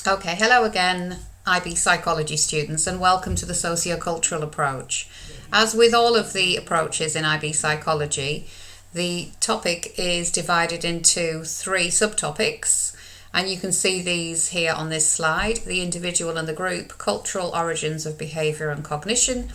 Okay, hello again, IB psychology students, and welcome to the Sociocultural approach. As with all of the approaches in IB psychology, the topic is divided into three subtopics, and you can see these here on this slide: the individual and the group, cultural origins of behaviour and cognition,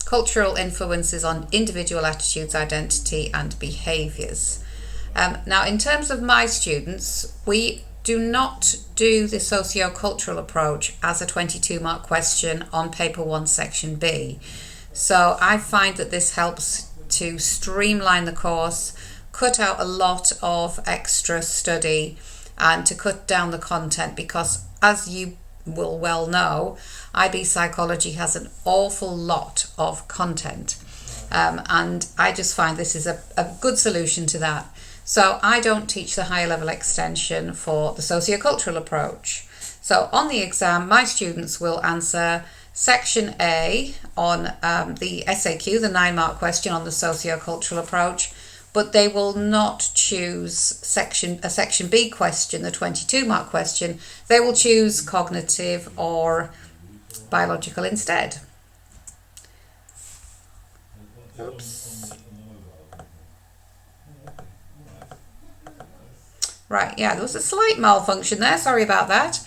cultural influences on individual attitudes, identity, and behaviours. Now, in terms of my students, we do not do the socio-cultural approach as a 22-mark question on paper 1 section B. So I find that this helps to streamline the course, cut out a lot of extra study, and to cut down the content, because as you will well know, IB psychology has an awful lot of content, and I just find this is a good solution to that. So I don't teach the higher level extension for the sociocultural approach. So on the exam, my students will answer section A on the SAQ, the 9-mark question on the sociocultural approach, but they will not choose a section B question, the 22-mark question. They will choose cognitive or biological instead. Oops. Right, yeah, there was a slight malfunction there, sorry about that.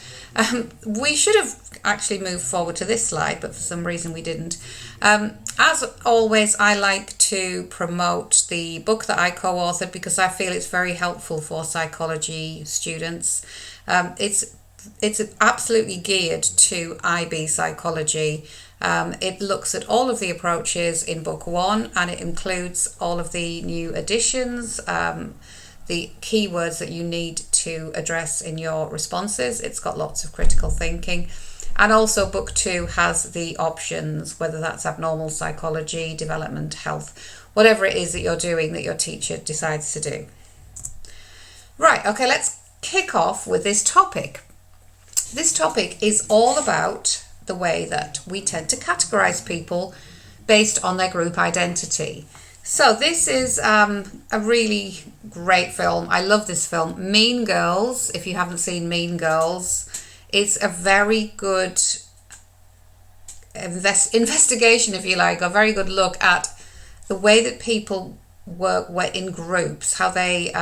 We should have actually moved forward to this slide, but for some reason we didn't. As always, I like to promote the book that I co-authored because I feel it's very helpful for psychology students. It's absolutely geared to IB psychology. It looks at all of the approaches in book 1, and it includes all of the new additions, the keywords that you need to address in your responses. It's got lots of critical thinking. And also book 2 has the options, whether that's abnormal psychology, development, health, whatever it is that you're doing that your teacher decides to do. Right, okay, let's kick off with this topic. This topic is all about the way that we tend to categorize people based on their group identity. So this is a really great film. I love this film. Mean Girls, if you haven't seen Mean Girls, it's a very good investigation, if you like, a very good look at the way that people work in groups, how they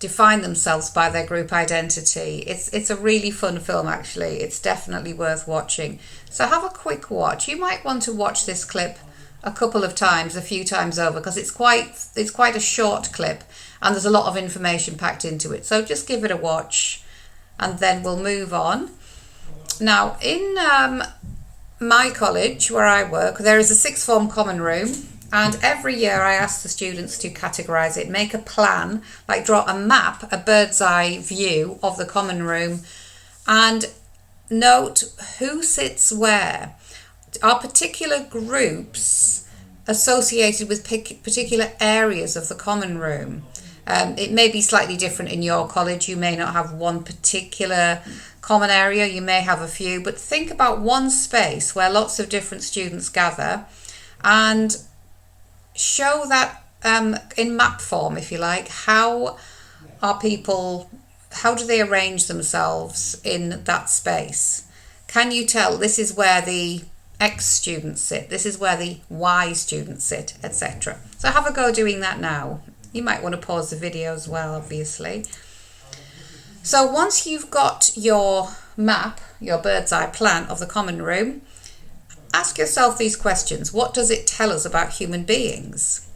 define themselves by their group identity. It's a really fun film, actually. It's definitely worth watching. So have a quick watch. You might want to watch this clip a couple of times, a few times over, because it's quite a short clip and there's a lot of information packed into it. So just give it a watch and then we'll move on. Now, in my college where I work, there is a sixth form common room, and every year I ask the students to categorize it, make a plan, like draw a map, a bird's eye view of the common room, and note who sits where. Are particular groups associated with particular areas of the common room? It may be slightly different in your college. You may not have one particular common area, you may have a few, but think about one space where lots of different students gather and show that in map form, if you like. How do they arrange themselves in that space? Can you tell this is where the X students sit, this is where the Y students sit, etc. So have a go doing that now. You might want to pause the video as well, obviously. So once you've got your map, your bird's eye plan of the common room, ask yourself these questions. What does it tell us about human beings?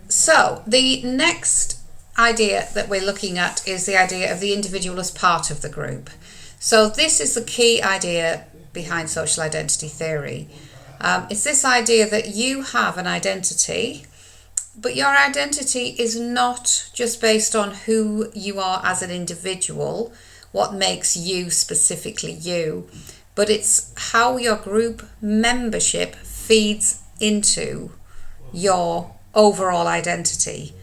So the next idea that we're looking at is the idea of the individual as part of the group. So this is the key idea behind social identity theory. It's this idea that you have an identity, but your identity is not just based on who you are as an individual, what makes you specifically you, but it's how your group membership feeds into your overall identity.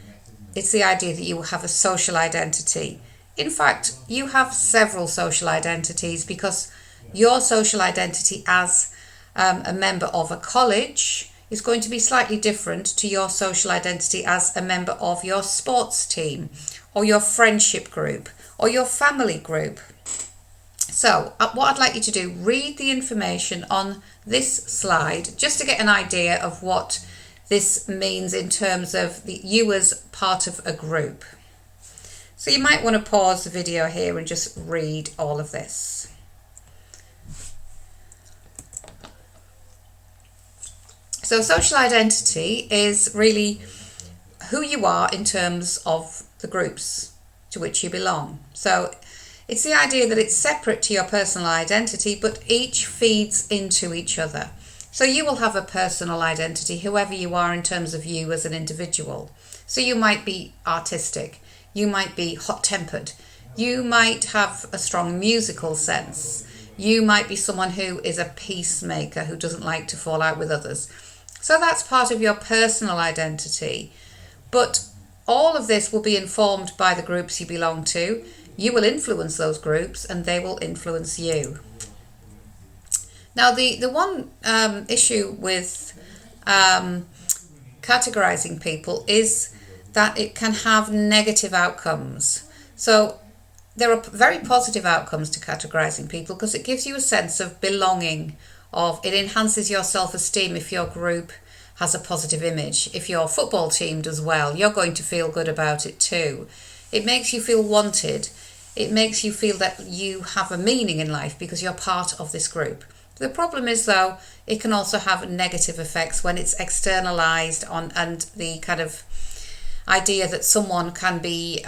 It's the idea that you have a social identity. In fact, you have several social identities, because your social identity as a member of a college is going to be slightly different to your social identity as a member of your sports team or your friendship group or your family group. So what I'd like you to do, read the information on this slide just to get an idea of what this means in terms of you as part of a group. So you might want to pause the video here and just read all of this. So social identity is really who you are in terms of the groups to which you belong. So it's the idea that it's separate to your personal identity, but each feeds into each other. So you will have a personal identity, whoever you are in terms of you as an individual. So you might be artistic, you might be hot-tempered, you might have a strong musical sense, you might be someone who is a peacemaker, who doesn't like to fall out with others. So that's part of your personal identity. But all of this will be informed by the groups you belong to. You will influence those groups and they will influence you. Now, the one issue with categorizing people is that it can have negative outcomes. So there are very positive outcomes to categorizing people because it gives you a sense of belonging, it enhances your self-esteem if your group has a positive image. If your football team does well, you're going to feel good about it too. It makes you feel wanted. It makes you feel that you have a meaning in life because you're part of this group. The problem is, though, it can also have negative effects when it's externalized and the kind of idea that someone can be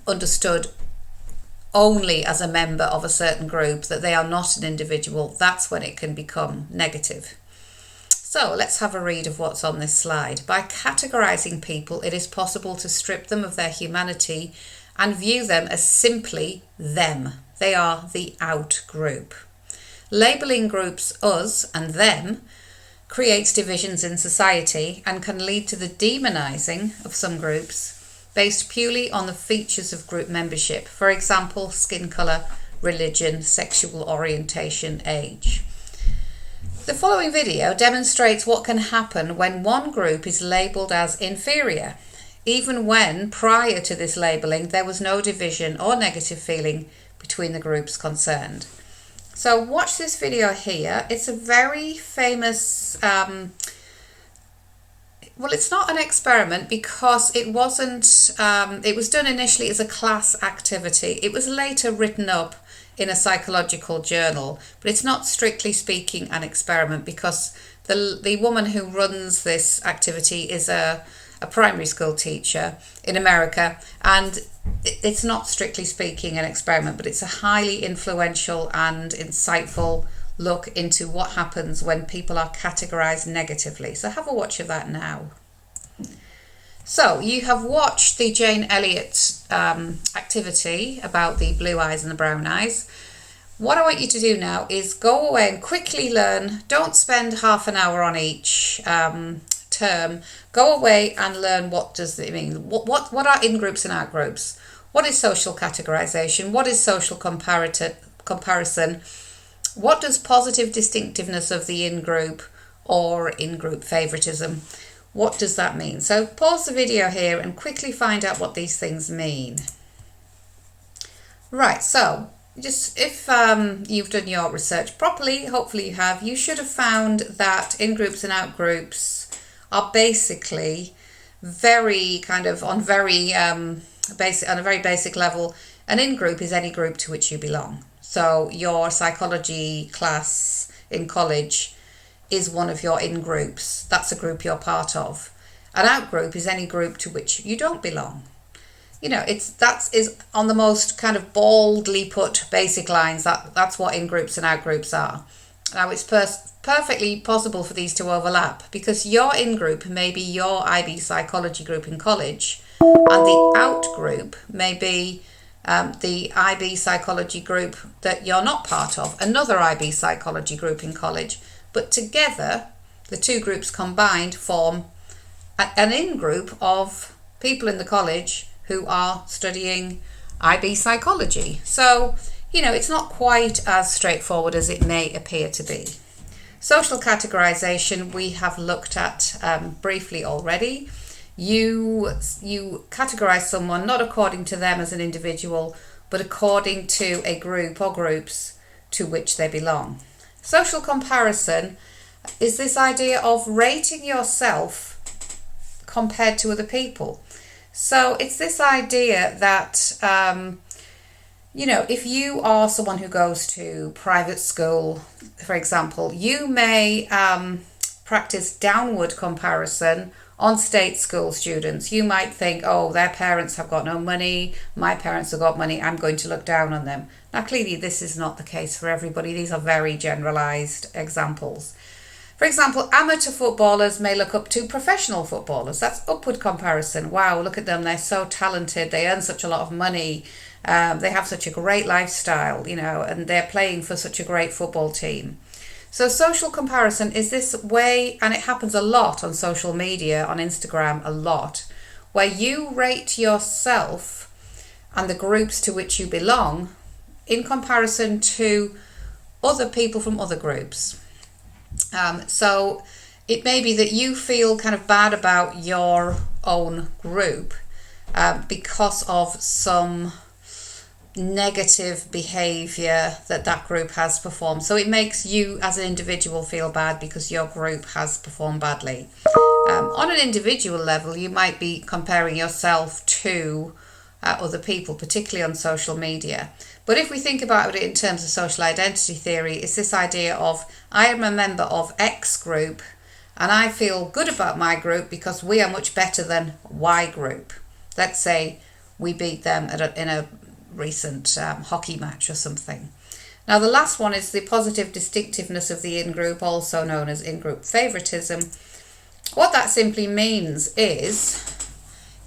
understood only as a member of a certain group, that they are not an individual. That's when it can become negative. So let's have a read of what's on this slide. By categorizing people, it is possible to strip them of their humanity and view them as simply them. They are the out group. Labeling groups us and them creates divisions in society and can lead to the demonizing of some groups based purely on the features of group membership. For example, skin color, religion, sexual orientation, age. The following video demonstrates what can happen when one group is labelled as inferior, even when prior to this labelling there was no division or negative feeling between the groups concerned. So watch this video here. It's a very famous, well, it's not an experiment because it wasn't, it was done initially as a class activity. It was later written up in a psychological journal, but it's not strictly speaking an experiment because the woman who runs this activity is a primary school teacher in America, and it's not strictly speaking an experiment, but it's a highly influential and insightful look into what happens when people are categorized negatively. So have a watch of that now. So you have watched the Jane Elliott activity about the blue eyes and the brown eyes. What I want you to do now is go away and quickly learn. Don't spend half an hour on each term. Go away and learn what does it mean. What are in-groups and out-groups? What is social categorization? What is social comparison? What does positive distinctiveness of the in-group or in-group favoritism? What does that mean? So pause the video here and quickly find out what these things mean. Right, so just if you've done your research properly, hopefully you have, you should have found that in-groups and out-groups are basically very kind of on a very basic level. An in-group is any group to which you belong. So your psychology class in college is one of your in-groups. That's a group you're part of. An out-group is any group to which you don't belong. You know, that is on the most kind of baldly put basic lines. That's what in-groups and out-groups are. Now it's perfectly possible for these to overlap because your in-group may be your IB psychology group in college, and the out-group may be the IB psychology group that you're not part of, another IB psychology group in college. But together, the two groups combined form an in-group of people in the college who are studying IB psychology. So, you know, it's not quite as straightforward as it may appear to be. Social categorization we have looked at briefly You categorize someone not according to them as an individual, but according to a group or groups to which they belong. Social comparison is this idea of rating yourself compared to other people. So it's this idea that, if you are someone who goes to private school, for example, you may practice downward comparison on state school students. You might think, oh, their parents have got no money, my parents have got money, I'm going to look down on them. Now, clearly, this is not the case for everybody. These are very generalised examples. For example, amateur footballers may look up to professional footballers. That's upward comparison. Wow, look at them, they're so talented, they earn such a lot of money, they have such a great lifestyle, and they're playing for such a great football team. So social comparison is this way, and it happens a lot on social media, on Instagram a lot, where you rate yourself and the groups to which you belong in comparison to other people from other groups. So it may be that you feel kind of bad about your own group because of some negative behaviour that group has performed. So it makes you as an individual feel bad because your group has performed badly. On an individual level, you might be comparing yourself to other people, particularly on social media. But if we think about it in terms of social identity theory, it's this idea of, I am a member of X group and I feel good about my group because we are much better than Y group. Let's say we beat them in a recent hockey match or something. Now the last one is the positive distinctiveness of the in-group, also known as in-group favoritism. What that simply means is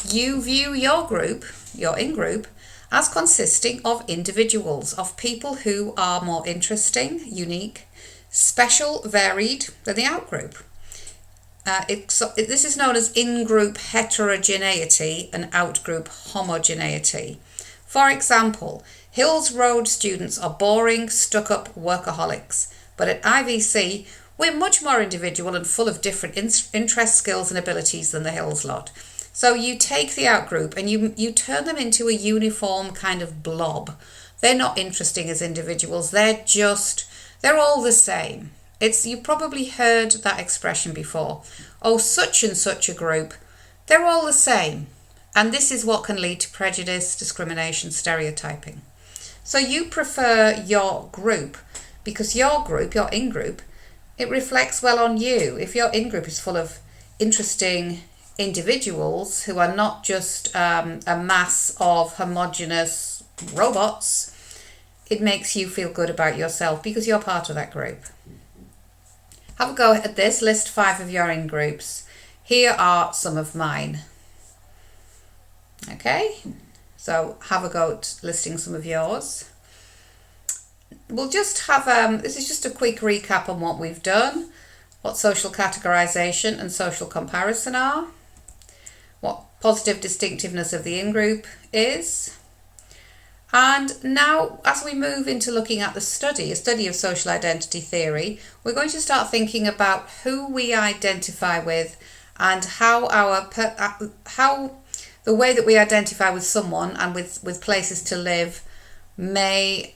you view your group, your in-group, as consisting of individuals, of people who are more interesting, unique, special, varied than the out-group. This is known as in-group heterogeneity and out-group homogeneity. For example, Hills Road students are boring, stuck-up workaholics, but at IVC, we're much more individual and full of different interests, skills and abilities than the Hills lot. So you take the out-group and you turn them into a uniform kind of blob. They're not interesting as individuals, they're all the same. You probably heard that expression before. Oh, such and such a group, they're all the same. And this is what can lead to prejudice, discrimination, stereotyping. So you prefer your group because your group, your in-group, it reflects well on you. If your in-group is full of interesting individuals who are not just a mass of homogeneous robots, it makes you feel good about yourself because you're part of that group. Have a go at this. List 5 of your in-groups. Here are some of mine. Okay, so have a go at listing some of yours. We'll just have, this is just a quick recap on what we've done, what social categorization and social comparison are, what positive distinctiveness of the in-group is. And now, as we move into looking at a study of social identity theory, we're going to start thinking about who we identify with and how the way that we identify with someone and with places to live may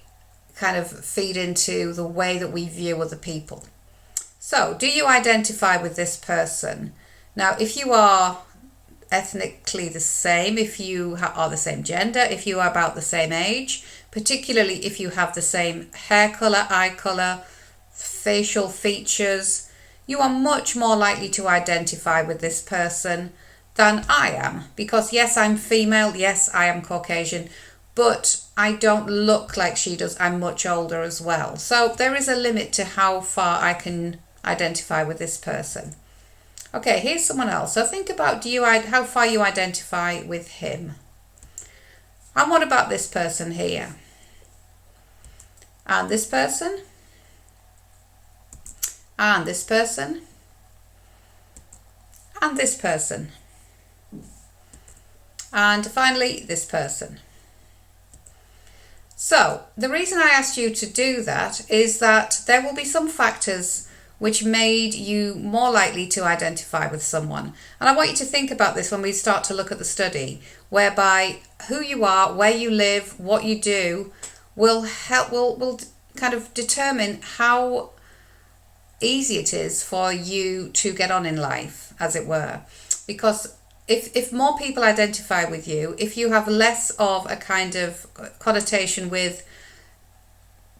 kind of feed into the way that we view other people. So, do you identify with this person? Now, if you are ethnically the same, if you are the same gender, if you are about the same age, particularly if you have the same hair colour, eye colour, facial features, you are much more likely to identify with this person than I am, because yes, I'm female, yes, I am Caucasian, but I don't look like she does. I'm much older as well. So there is a limit to how far I can identify with this person. Okay, here's someone else. So think about how far you identify with him. And what about this person here? And this person? And this person? And this person? And finally, this person. So the reason I asked you to do that is that there will be some factors which made you more likely to identify with someone. And I want you to think about this when we start to look at the study, whereby who you are, where you live, what you do will help, will kind of determine how easy it is for you to get on in life, as it were. Because if more people identify with you, if you have less of a kind of connotation with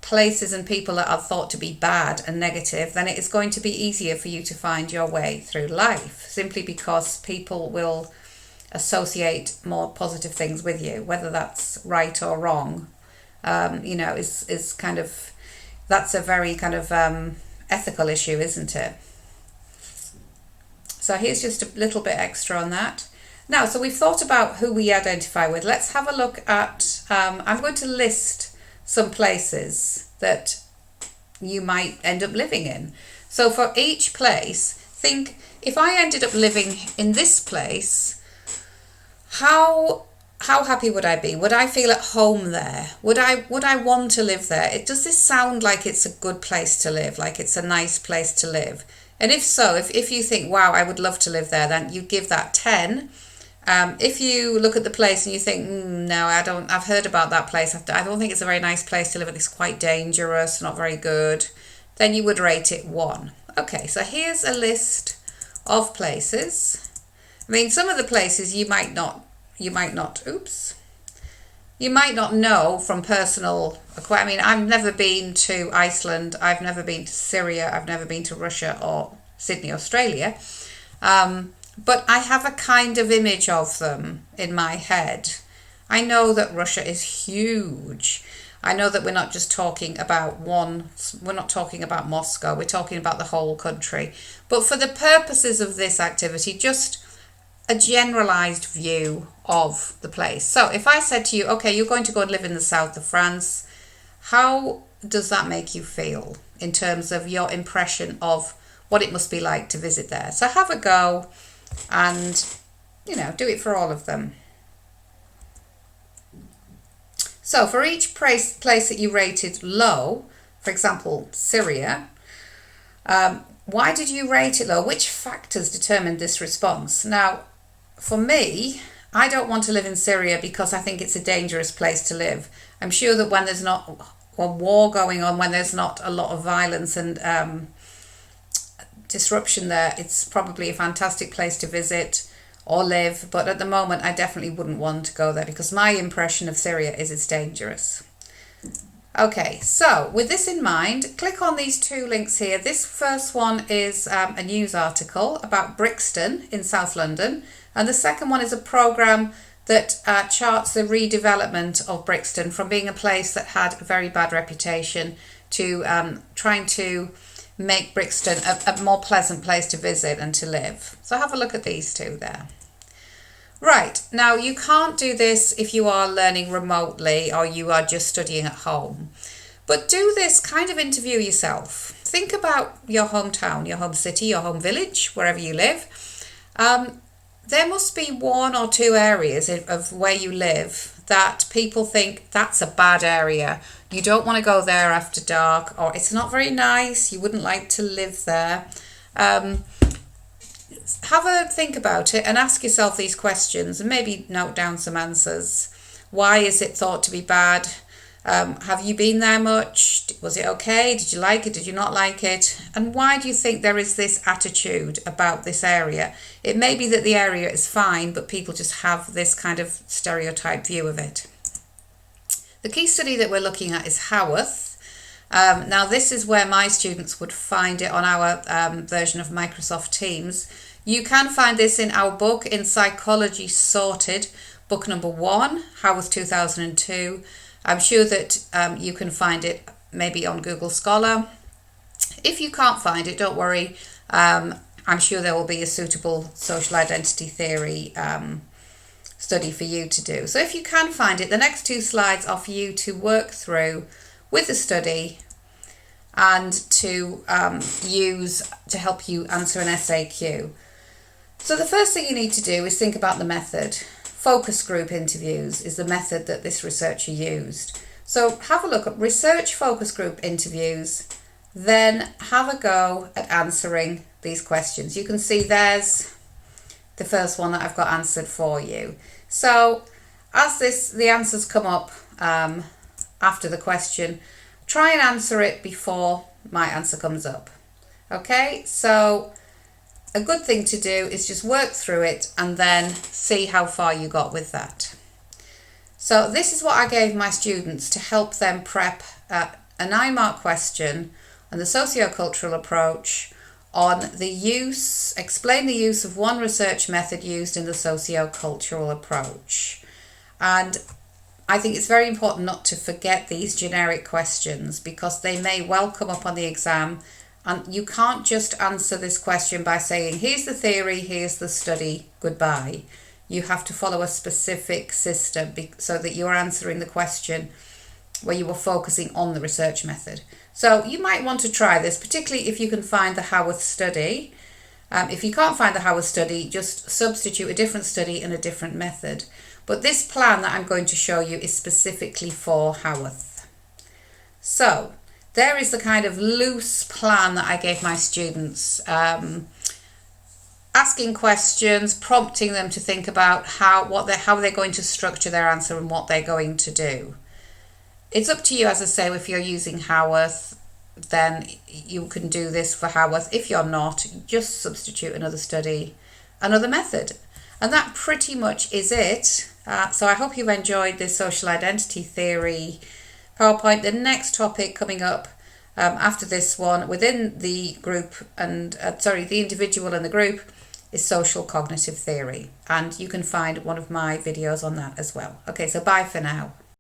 places and people that are thought to be bad and negative, then it is going to be easier for you to find your way through life, simply because people will associate more positive things with you, whether that's right or wrong. Is kind of, that's a very kind of ethical issue, isn't it? So here's just a little bit extra on that. Now, so we've thought about who we identify with. Let's have a look at, I'm going to list some places that you might end up living in. So for each place, think, if I ended up living in this place, how happy would I be? Would I feel at home there? Would I want to live there? Does this sound like it's a good place to live, like it's a nice place to live? And if so, if you think, wow, I would love to live there, then you give that 10. If you look at the place and you think, no, I've heard about that place, I don't think it's a very nice place to live, it's quite dangerous, not very good, then you would rate it 1. Okay, so here's a list of places. I mean, some of the places you might not know from personal, I mean, I've never been to Iceland, I've never been to Syria, I've never been to Russia or Sydney, Australia, but I have a kind of image of them in my head. I know that Russia is huge. I know that we're not just talking about we're not talking about Moscow, we're talking about the whole country. But for the purposes of this activity, just a generalized view of the place. So if I said to you, okay, you're going to go and live in the south of France, how does that make you feel in terms of your impression of what it must be like to visit there? So have a go and, do it for all of them. So for each place that you rated low, for example, Syria, why did you rate it low? Which factors determined this response? Now, for me, I don't want to live in Syria because I think it's a dangerous place to live. I'm sure that when there's not a war going on, when there's not a lot of violence and disruption there, it's probably a fantastic place to visit or live. But at the moment, I definitely wouldn't want to go there because my impression of Syria is it's dangerous. Okay, so with this in mind, click on these 2 links here. This first one is a news article about Brixton in South London. And the second one is a programme that charts the redevelopment of Brixton from being a place that had a very bad reputation to trying to make Brixton a more pleasant place to visit and to live. So have a look at these 2 there. Right, now you can't do this if you are learning remotely or you are just studying at home. But do this, kind of interview yourself. Think about your hometown, your home city, your home village, wherever you live. There must be 1 or 2 areas of where you live that people think that's a bad area. You don't want to go there after dark, or it's not very nice, you wouldn't like to live there. Have a think about it and ask yourself these questions and maybe note down some answers. Why is it thought to be bad? Have you been there much? Was it okay? Did you like it? Did you not like it? And why do you think there is this attitude about this area? It may be that the area is fine, but people just have this kind of stereotype view of it. The key study that we're looking at is Haworth. Now this is where my students would find it on our version of Microsoft Teams. You can find this in our book, in Psychology Sorted, book number 1, Haworth 2002. I'm sure that you can find it maybe on Google Scholar. If you can't find it, don't worry. I'm sure there will be a suitable social identity theory study for you to do. So if you can find it, the next 2 slides are for you to work through with the study and to use to help you answer an SAQ. So the first thing you need to do is think about the method. Focus group interviews is the method that this researcher used. So have a look at research focus group interviews, then have a go at answering these questions. You can see there's the first one that I've got answered for you. So as the answers come up after the question, try and answer it before my answer comes up. Okay, so a good thing to do is just work through it and then see how far you got with that. So this is what I gave my students to help them prep a 9-mark question on the sociocultural approach on explain the use of one research method used in the sociocultural approach. And I think it's very important not to forget these generic questions because they may well come up on the exam, and you can't just answer this question by saying, here's the theory, here's the study, goodbye. You have to follow a specific system so that you're answering the question where you were focusing on the research method. So you might want to try this, particularly if you can find the Howarth study. If you can't find the Howarth study, just substitute a different study and a different method. But this plan that I'm going to show you is specifically for Howarth. So there is the kind of loose plan that I gave my students. Asking questions, prompting them to think about how they're going to structure their answer and what they're going to do. It's up to you, as I say, if you're using Howarth, then you can do this for Howarth. If you're not, just substitute another study, another method. And that pretty much is it. So I hope you've enjoyed this social identity theory PowerPoint. The next topic coming up after this one within the group and the individual and the group is social cognitive theory, and you can find one of my videos on that as well. Okay, so bye for now.